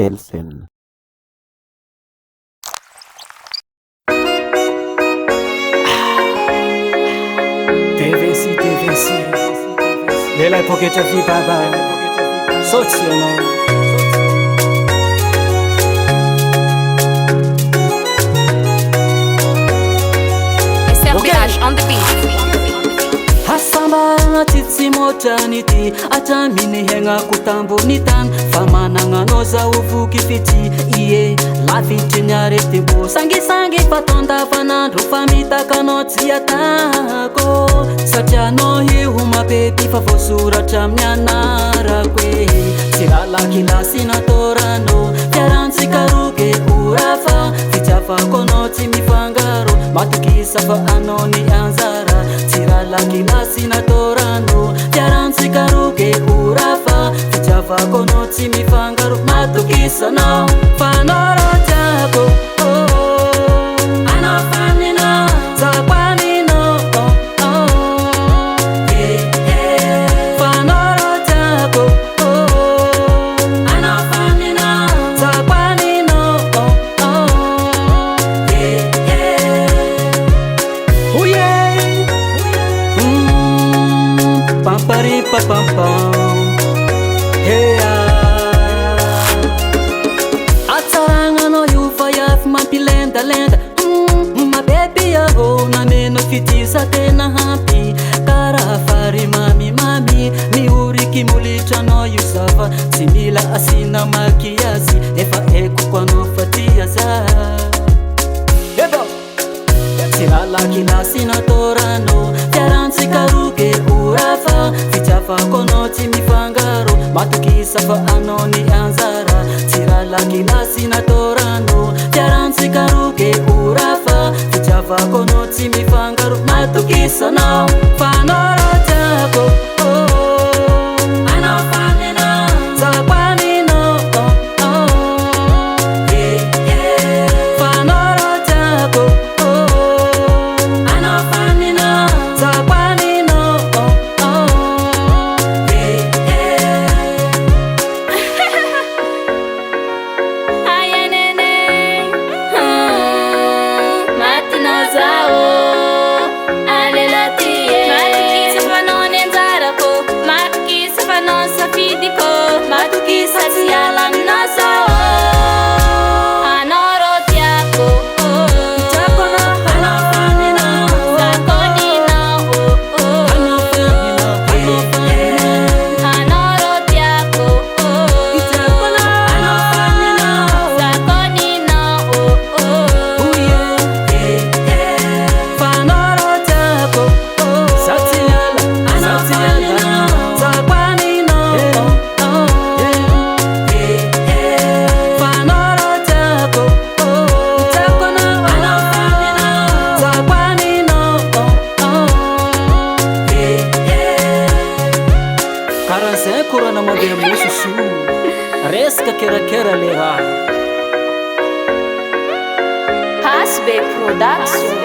Jelsen. TVC Lelai poketra vi baba Sotsy anao SRBH on the beat. Hasambana tsitsy moatran'ity atraminy haigna-ko tambony tany fa managna zao voky fity ie lavitry ny arety-mbo sangisangy fatondavanandro fa mitakanao tsy atako satria anao io mapety fa voasoratra amin'ny anarako e tsy lalakilasy natoranao fiarantsika roke orafa fitiavako anao tsy mifangaro matokisa fa anao ny anjara tsy lalakilasy natorano fiarantsika roke orafa fitiavako anao tsy mifangaro matokisa anao fa anao ro tiako anao fanina zapanino fa anao ro tiako anao fanina zapanino Pampari papampam atsaragnanao io fa iafy mampilendalenda mabeby aho nameno fitisa tena hampy karaha fary mamimamy mioriky molitranao io zava tsy mila asina makiazy efa ekoko anao fa tiaza tsy lalakilasy natorano fiarantsika roke orafa fitiavako anao tsy mifangaro matokisa fa anao ny anjara tsy lalakilasy natorano fiarantsika roke orafa fitiavako anao tsy mifangaro matokisa anao fa anao ro tiako anao fanina zapanino fa anao ro tiako anao fanina zapanino Haya nene Matina zao Alelatie Matukisa panon enzarako Matukisa panon safidiko Matukisa sialan nasao Anoro tiako Tiako na anao fanina Zakonina anao fanina Anoro tiako Tiako na anao fanina Zakonina fanoro tiako satiala anao fanina zapanino fanoro tiako tiako na anao fanina zapanino karaha zay korana mandeha mososo resaka kerakera le raha Hasbe Production